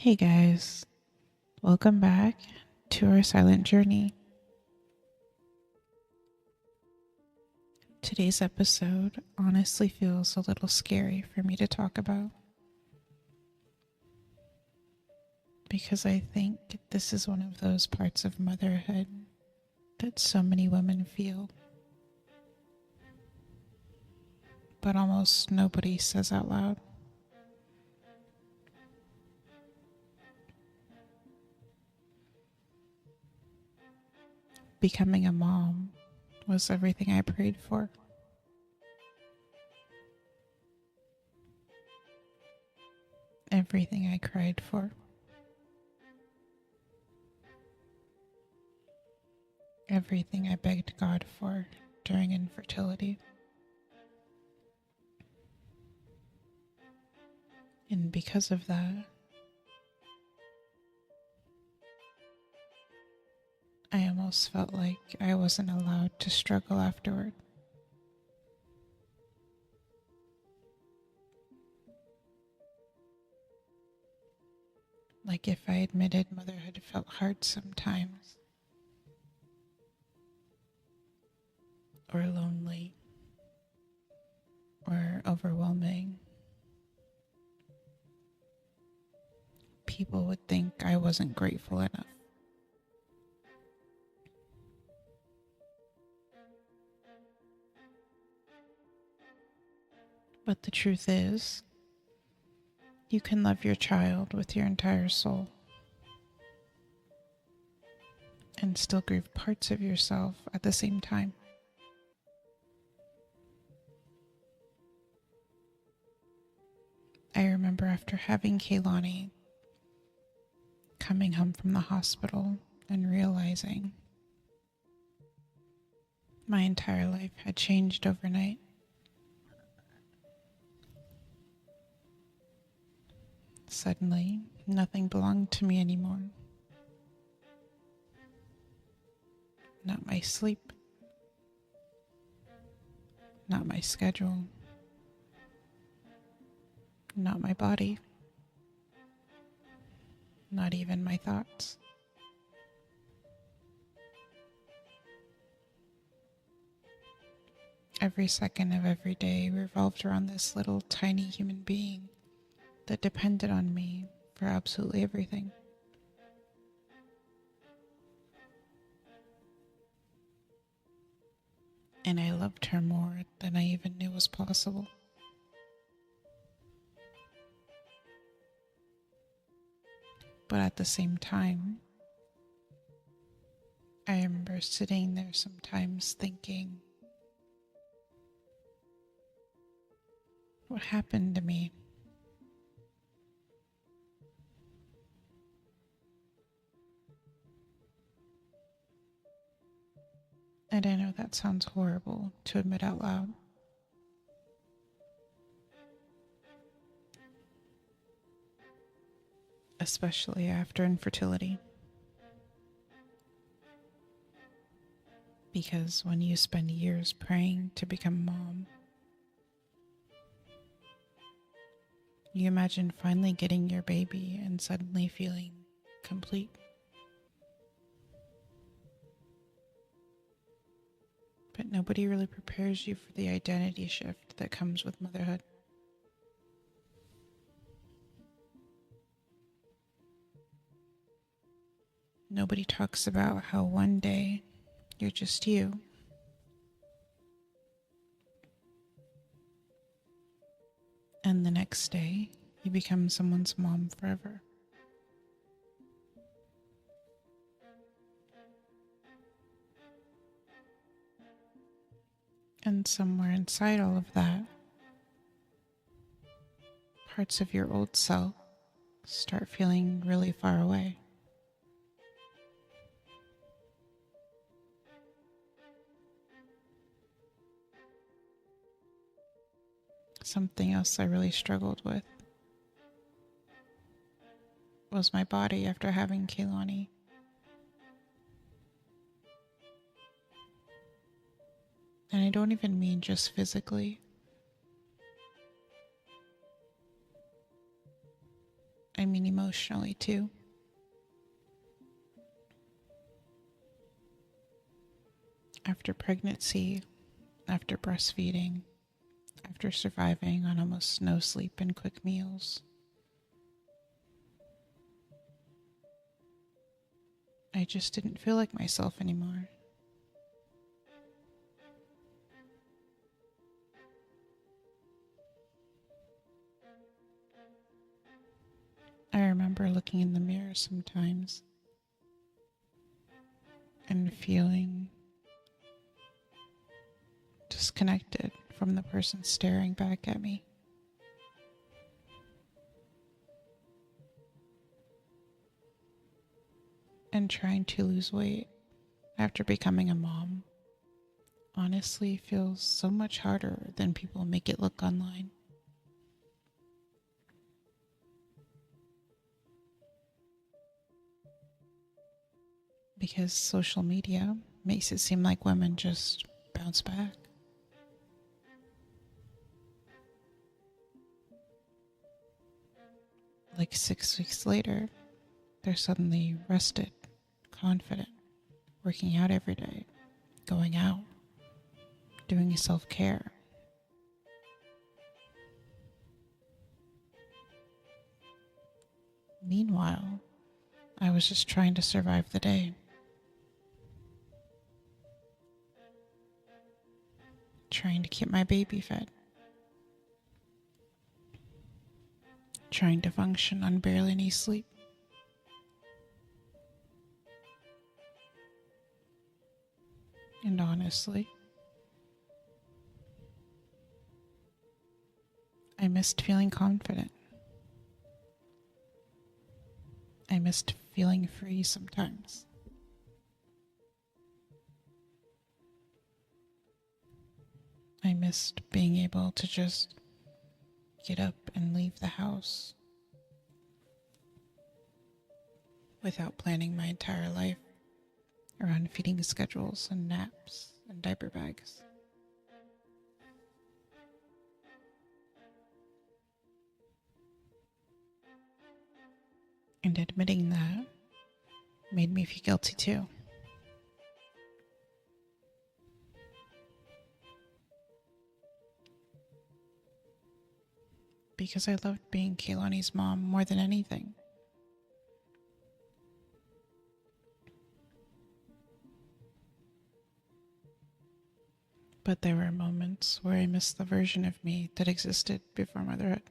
Hey guys, welcome back to our silent journey. Today's episode honestly feels a little scary for me to talk about because I think this is one of those parts of motherhood that so many women feel, but almost nobody says out loud. Becoming a mom was everything I prayed for. Everything I cried for. Everything I begged God for during infertility. And because of that, I almost felt like I wasn't allowed to struggle afterward. Like if I admitted motherhood felt hard sometimes, or lonely, or overwhelming, people would think I wasn't grateful enough. But the truth is, you can love your child with your entire soul and still grieve parts of yourself at the same time. I remember after having Kaylani, coming home from the hospital and realizing my entire life had changed overnight. Suddenly, nothing belonged to me anymore. Not my sleep, not my schedule, not my body, not even my thoughts. Every second of every day revolved around this little tiny human being that depended on me for absolutely everything. And I loved her more than I even knew was possible. But at the same time, I remember sitting there sometimes thinking, what happened to me? And I know that sounds horrible to admit out loud. Especially after infertility. Because when you spend years praying to become a mom, you imagine finally getting your baby and suddenly feeling complete. But nobody really prepares you for the identity shift that comes with motherhood. Nobody talks about how one day you're just you, and the next day you become someone's mom forever. And somewhere inside all of that, parts of your old self start feeling really far away. Something else I really struggled with was my body after having Kaylani. And I don't even mean just physically. I I mean emotionally too. After pregnancy, after breastfeeding, after surviving on almost no sleep and quick meals, I just didn't feel like myself anymore. I remember looking in the mirror sometimes and feeling disconnected from the person staring back at me. And trying to lose weight after becoming a mom honestly feels so much harder than people make it look online. Because social media makes it seem like women just bounce back. Like 6 weeks later, they're suddenly rested, confident, working out every day, going out, doing self-care. Meanwhile, I was just trying to survive the day. Trying to keep my baby fed. Trying to function on barely any sleep. And honestly, I missed feeling confident. I missed feeling free sometimes. I missed being able to just get up and leave the house without planning my entire life around feeding schedules and naps and diaper bags. And admitting that made me feel guilty too. Because I loved being Kaylani's mom more than anything. But there were moments where I missed the version of me that existed before motherhood.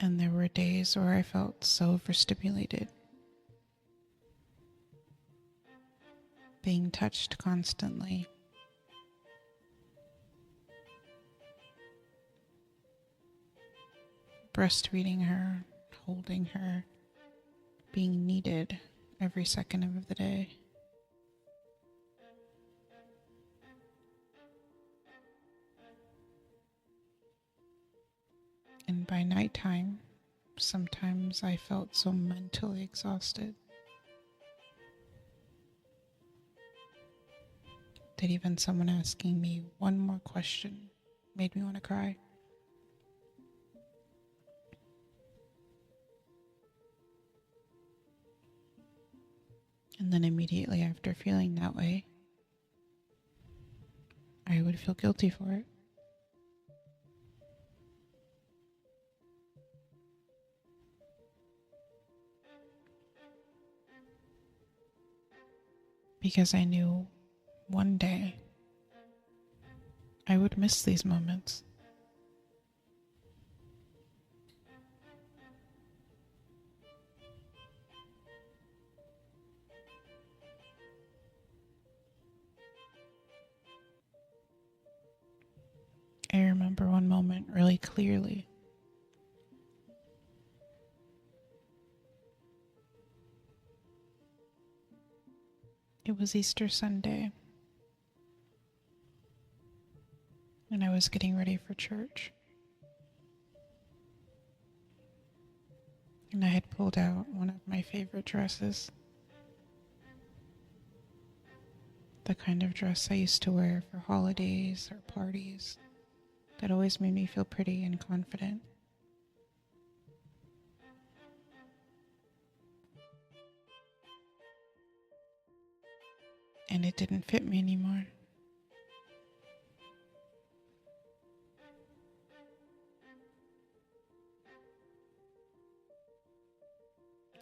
And there were days where I felt so overstimulated, being touched constantly, breastfeeding her, holding her, being needed every second of the day. And by nighttime, sometimes I felt so mentally exhausted that even someone asking me one more question made me want to cry. And then immediately after feeling that way, I would feel guilty for it. Because I knew one day I would miss these moments. I remember one moment really clearly. It was Easter Sunday, and I was getting ready for church. And I had pulled out one of my favorite dresses. The kind of dress I used to wear for holidays or parties that always made me feel pretty and confident. And it didn't fit me anymore.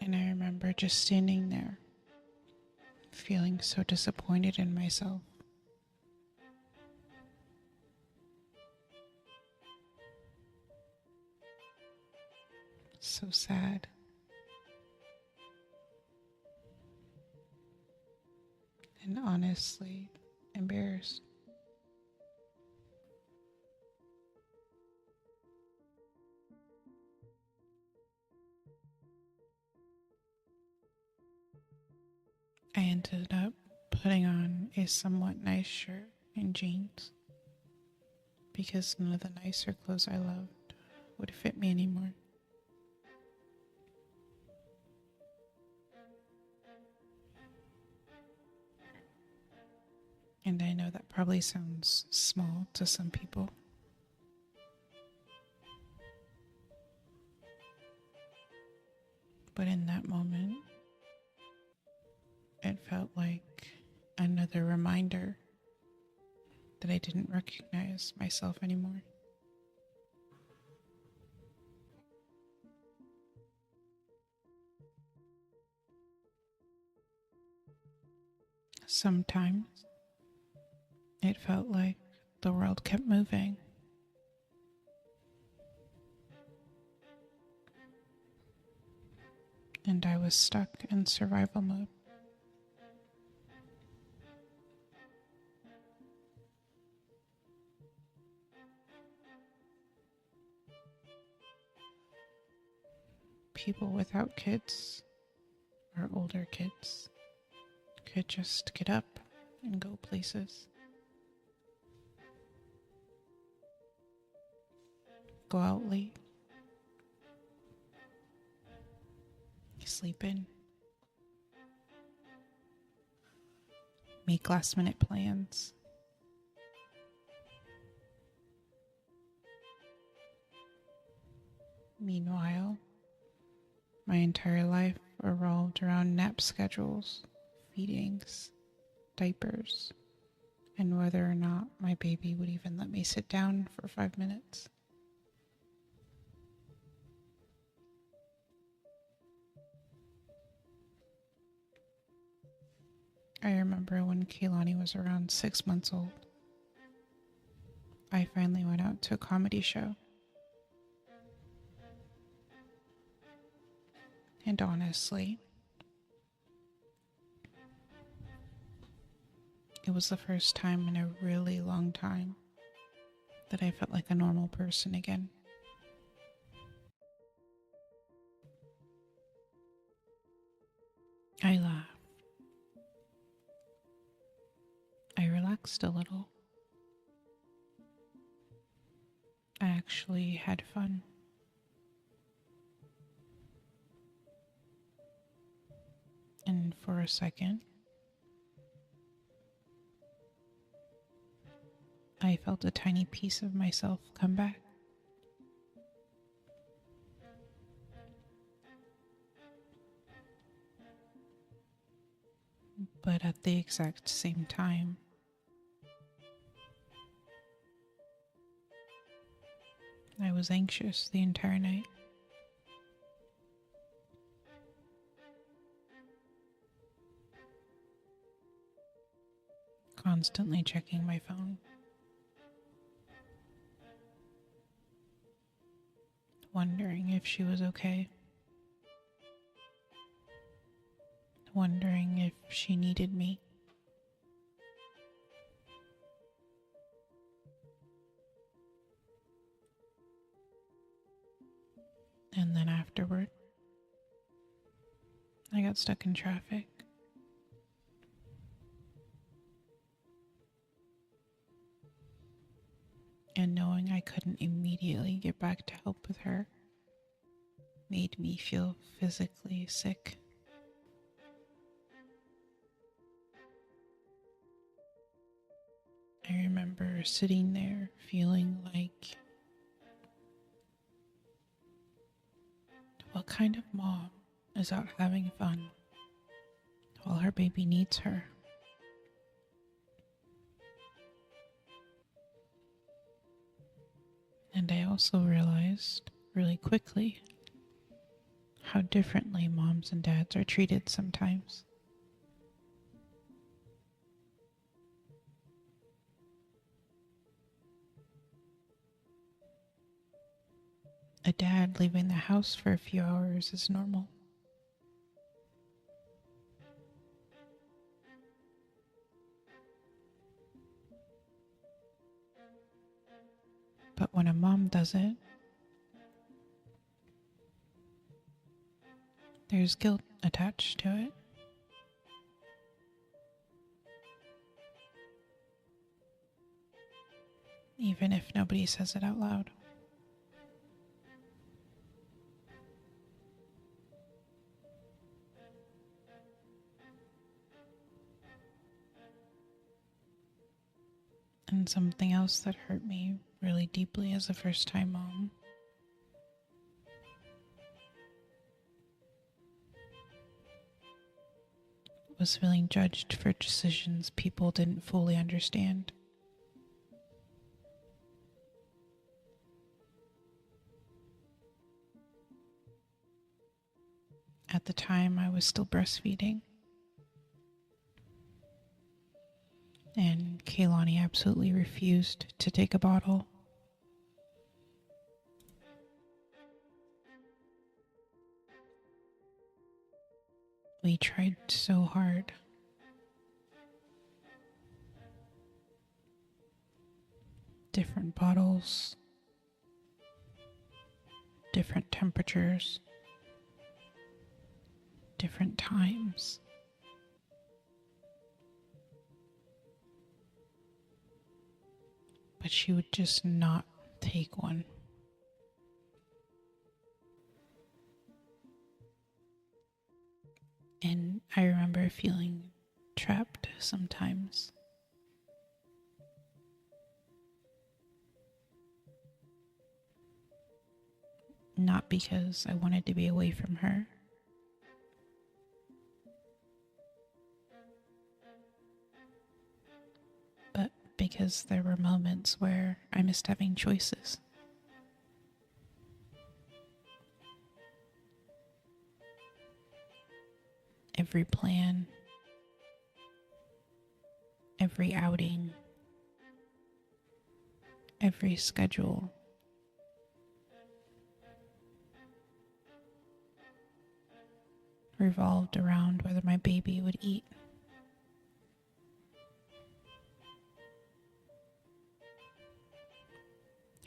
And I remember just standing there, feeling so disappointed in myself. So sad. And honestly embarrassed. I ended up putting on a somewhat nice shirt and jeans because none of the nicer clothes I loved would fit me anymore. And I know that probably sounds small to some people, but in that moment, it felt like another reminder that I didn't recognize myself anymore. Sometimes it felt like the world kept moving, and I was stuck in survival mode. People without kids or older kids could just get up and go places, go out late, sleep in, make last minute plans. Meanwhile, my entire life revolved around nap schedules, feedings, diapers, and whether or not my baby would even let me sit down for 5 minutes. I remember when Kehlani was around 6 months old, I finally went out to a comedy show. And honestly, it was the first time in a really long time that I felt like a normal person again. I laughed. I relaxed a little. I actually had fun. And for a second, I felt a tiny piece of myself come back. But at the exact same time, I was anxious the entire night. Constantly checking my phone. Wondering if she was okay. Wondering if she needed me. And then afterward, I got stuck in traffic. And knowing I couldn't immediately get back to help with her made me feel physically sick. remember sitting there feeling like, what kind of mom is out having fun while her baby needs her? And I also realized really quickly how differently moms and dads are treated sometimes. A dad leaving the house for a few hours is normal. But when a mom does it, there's guilt attached to it. Even if nobody says it out loud. And something else that hurt me really deeply as a first-time mom was feeling judged for decisions people didn't fully understand. At the time, I was still breastfeeding, and Kaylani absolutely refused to take a bottle. We tried so hard. Different bottles, different temperatures, different times. But she would just not take one. And I remember feeling trapped sometimes. Not because I wanted to be away from her, but because there were moments where I missed having choices. Every plan, every outing, every schedule revolved around whether my baby would eat.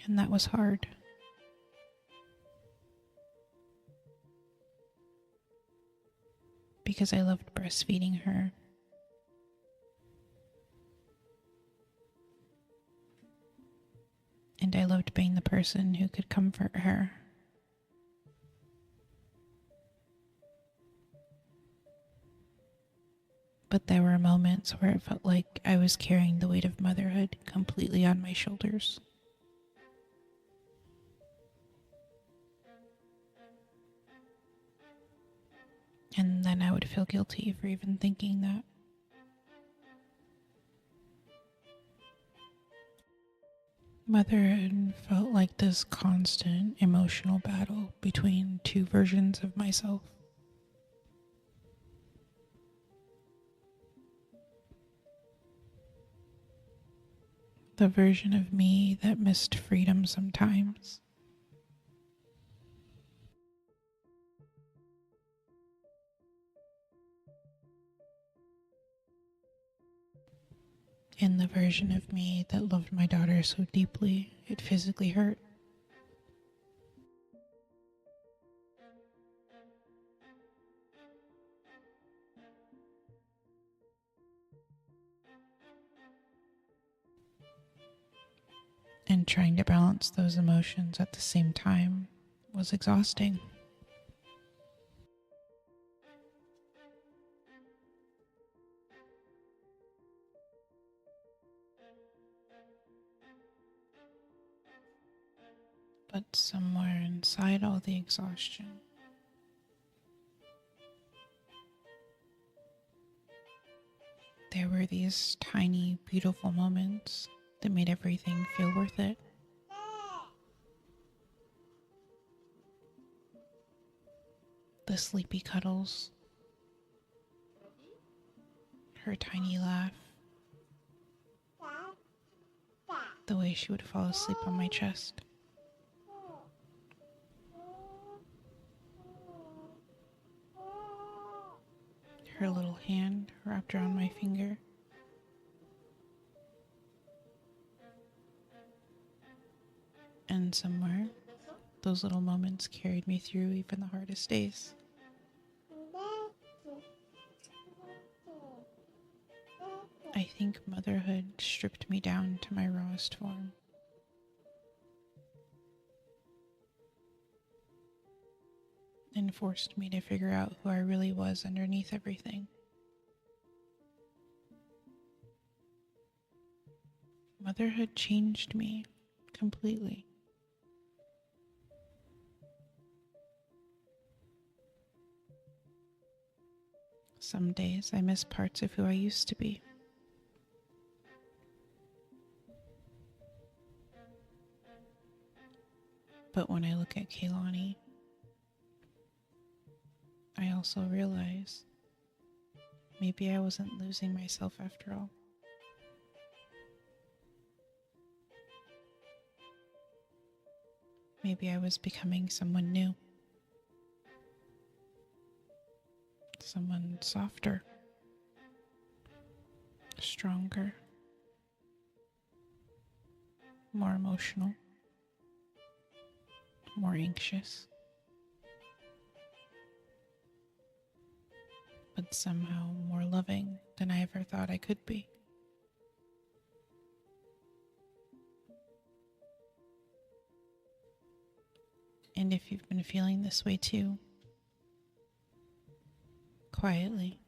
And that was hard. Because I loved breastfeeding her. And I loved being the person who could comfort her. But there were moments where it felt like I was carrying the weight of motherhood completely on my shoulders. And then I would feel guilty for even thinking that. Motherhood felt like this constant emotional battle between two versions of myself. The version of me that missed freedom sometimes. And the version of me that loved my daughter so deeply it physically hurt. And trying to balance those emotions at the same time was exhausting. But somewhere inside all the exhaustion, there were these tiny, beautiful moments that made everything feel worth it. The sleepy cuddles, her tiny laugh, the way she would fall asleep on my chest. Her little hand wrapped around my finger. And somewhere, those little moments carried me through even the hardest days. I think motherhood stripped me down to my rawest form. And forced me to figure out who I really was underneath everything. Motherhood changed me completely. Some days I miss parts of who I used to be. But when I look at Kaylani, I also realize maybe I wasn't losing myself after all. Maybe I was becoming someone new. Someone softer, stronger, more emotional, more anxious, but somehow more loving than I ever thought I could be. And if you've been feeling this way too, quietly,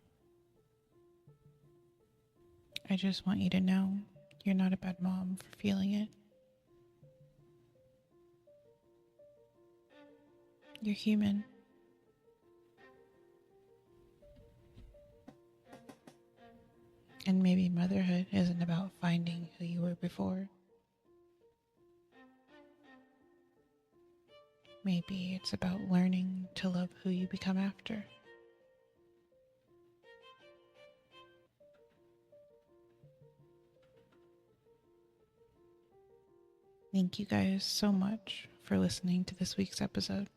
I just want you to know you're not a bad mom for feeling it. You're human. And maybe motherhood isn't about finding who you were before. Maybe it's about learning to love who you become after. Thank you guys so much for listening to this week's episode.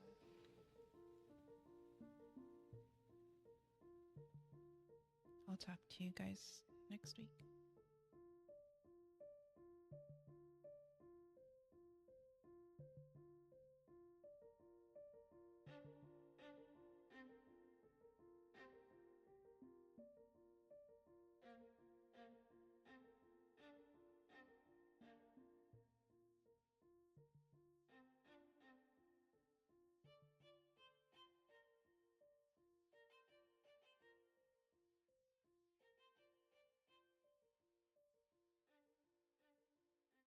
I'll talk to you guys next week.